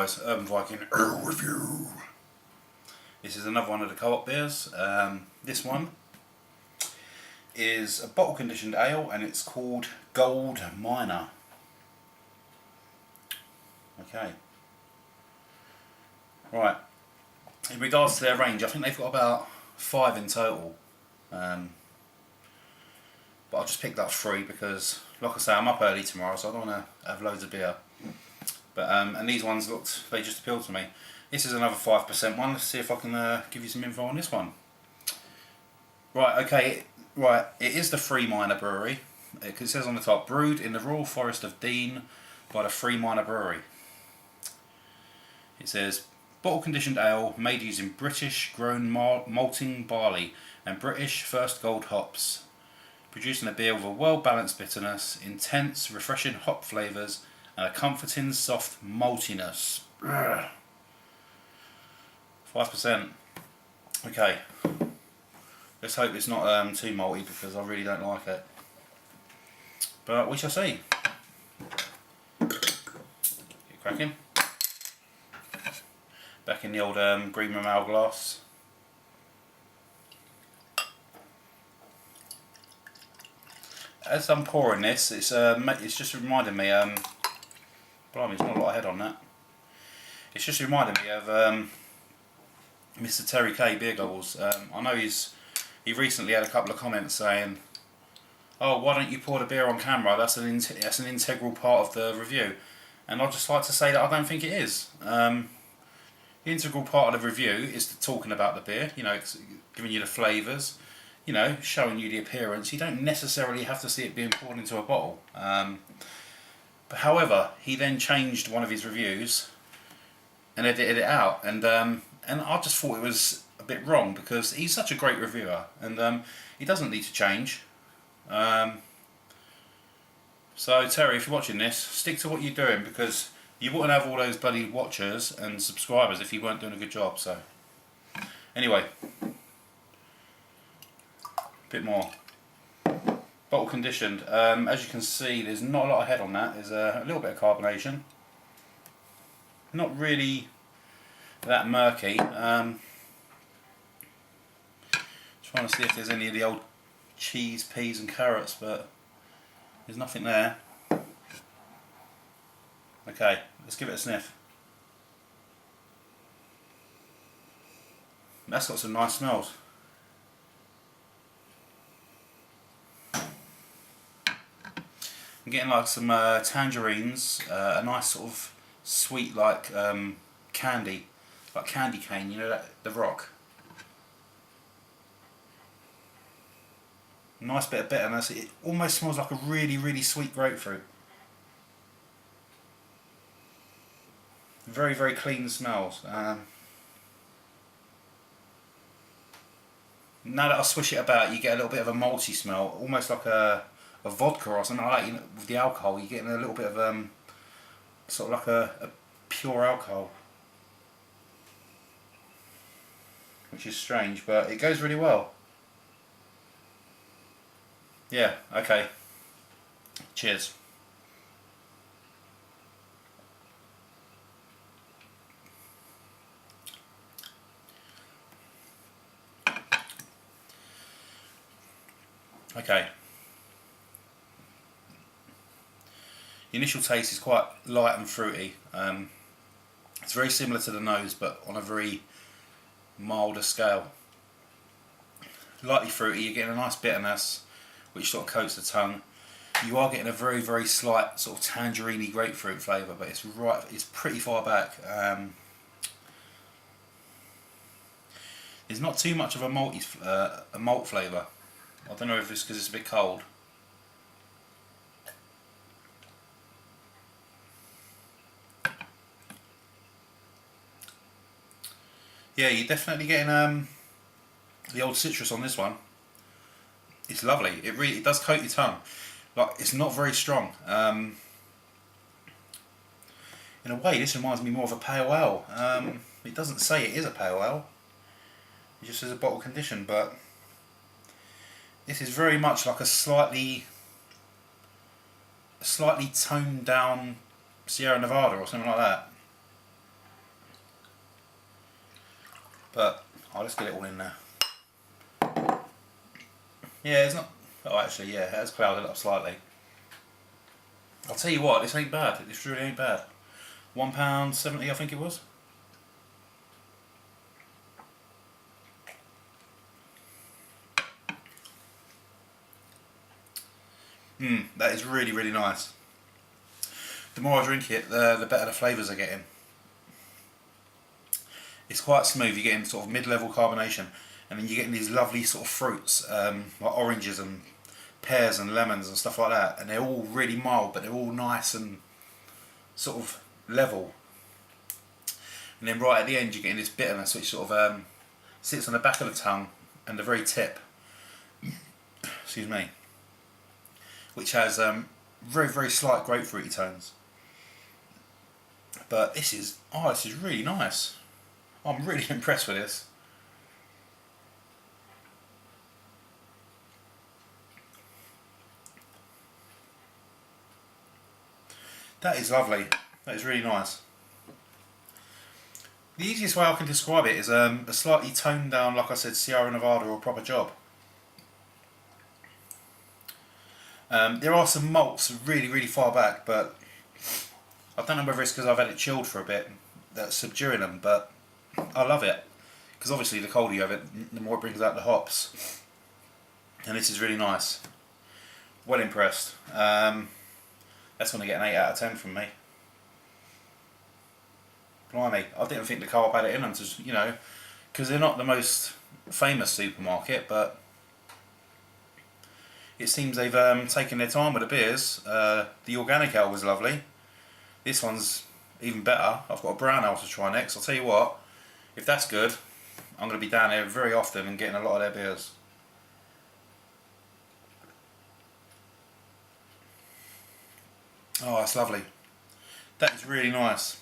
guys, Urban Viking review. This is another one of the co-op beers. This one is a bottle conditioned ale and it's called Gold Miner. Okay. Right. In regards to their range, I think they've got about 5 in total. But I just picked up 3 because, like I say, I'm up early tomorrow, so I don't want to have loads of beer. But and these ones they just appealed to me. This is another 5% one. Let's see if I can give you some info on this one. Right, okay, right. It is the Freeminer brewery. It says on the top, brewed in the Royal Forest of Dean by the Freeminer brewery. It says, bottle conditioned ale made using British grown malting barley and British first gold hops, producing a beer with a well balanced bitterness, intense refreshing hop flavours and a comforting soft maltiness. 5%. Okay, let's hope it's not too malty because I really don't like it, but we shall see. Get cracking. Back in the old green Mammal glass. As I'm pouring this, it's just reminding me. Blimey, there's not a lot of head on that. It's just reminding me of Mr. Terry K Beer Goggles. I know he recently had a couple of comments saying, "Oh, why don't you pour the beer on camera? That's an integral part of the review." And I'd just like to say that I don't think it is. The integral part of the review is talking about the beer. You know, it's giving you the flavours. You know, showing you the appearance. You don't necessarily have to see it being poured into a bottle. But however, he then changed one of his reviews and edited it out, and I just thought it was a bit wrong because he's such a great reviewer, and he doesn't need to change. So Terry, if you're watching this, stick to what you're doing because you wouldn't have all those bloody watchers and subscribers if you weren't doing a good job. So anyway, a bit more. Bottle conditioned. As you can see, there's not a lot of head on that. There's a little bit of carbonation. Not really that murky. Trying to see if there's any of the old cheese, peas and carrots, but there's nothing there. Okay, let's give it a sniff. That's got some nice smells. I'm getting like some tangerines, a nice sort of sweet like candy, like candy cane, you know, that the rock. Nice bit of bitterness. It almost smells like a really sweet grapefruit. Very clean smells. Now that I swish it about, you get a little bit of a malty smell, almost like a vodka or something like that. You know, with the alcohol, you're getting a little bit of sort of like a pure alcohol, which is strange, but it goes really well. Yeah. Okay. Cheers. Okay. The initial taste is quite light and fruity. It's very similar to the nose, but on a very milder scale. Lightly fruity, you're getting a nice bitterness, which sort of coats the tongue. You are getting a very slight sort of tangerine-y grapefruit flavour, but it's pretty far back. There's not too much of a malt flavour. I don't know if it's because it's a bit cold. Yeah, you're definitely getting the old citrus on this one. It's lovely. It does coat your tongue. Like, it's not very strong. In a way, this reminds me more of a pale ale. It doesn't say it is a pale ale. It just says a bottle condition, but this is very much like a slightly toned down Sierra Nevada or something like that. But let's get it all in there. Yeah, it's not. Oh, actually, yeah, it has clouded up slightly. I'll tell you what, this ain't bad. This really ain't bad. £1.70, I think it was. That is really, really nice. The more I drink it, the better the flavours are getting. It's quite smooth. You're getting sort of mid-level carbonation, and then you're getting these lovely sort of fruits, like oranges and pears and lemons and stuff like that. And they're all really mild, but they're all nice and sort of level. And then right at the end, you're getting this bitterness, which sort of sits on the back of the tongue and the very tip. Excuse me. Which has very, very slight grapefruity tones. But this is really nice. I'm really impressed with this. That is lovely. That is really nice. The easiest way I can describe it is a slightly toned down, like I said, Sierra Nevada or Proper Job. There are some malts really, really far back, but I don't know whether it's because I've had it chilled for a bit that's subduing them, but I love it. Because obviously the colder you have it, the more it brings out the hops. And this is really nice. Well impressed. That's going to get an 8 out of 10 from me. Blimey, I didn't think the Co-op had it in them, you know, because they're not the most famous supermarket, but it seems they've taken their time with the beers. The organic ale was lovely. This one's even better. I've got a brown ale to try next. I'll tell you what, if that's good, I'm going to be down there very often and getting a lot of their beers. Oh, that's lovely. That is really nice.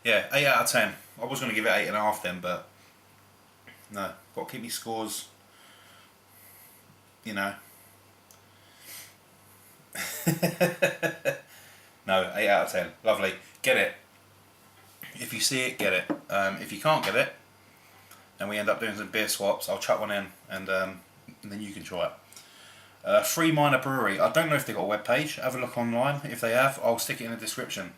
Yeah, 8 out of 10. I was going to give it 8.5 then, but no, got to keep me scores, you know. No, 8 out of 10. Lovely. Get it. If you see it, get it. If you can't get it, and we end up doing some beer swaps, I'll chuck one in, and then you can try it. Freeminer Brewery. I don't know if they've got a webpage. Have a look online. If they have, I'll stick it in the description.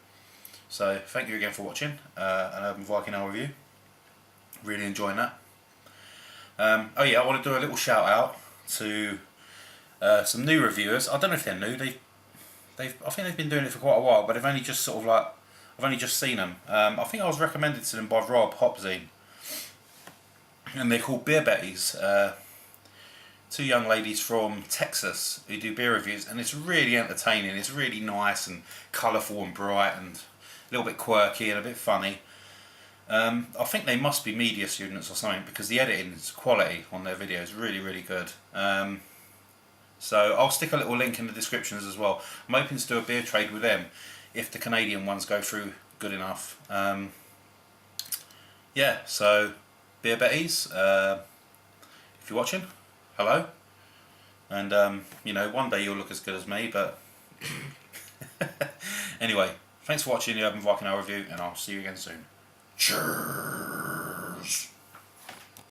So, thank you again for watching an Urban Viking Ale review. Really enjoying that. Oh yeah, I want to do a little shout out to some new reviewers. I don't know if they're new. I think they've been doing it for quite a while, but they've only just sort of like, I've only just seen them. I think I was recommended to them by Rob Hopzine, and they're called Beer Betties. Two young ladies from Texas who do beer reviews, and it's really entertaining. It's really nice and colourful and bright and a little bit quirky and a bit funny. I think they must be media students or something, because the editing is quality on their videos, really, really good. So I'll stick a little link in the descriptions as well. I'm hoping to do a beer trade with them if the Canadian ones go through good enough. Yeah, so Beer Betties, if you're watching, hello. And you know, one day you'll look as good as me, but anyway, thanks for watching the Urban Viking Ale review, and I'll see you again soon. Cheers.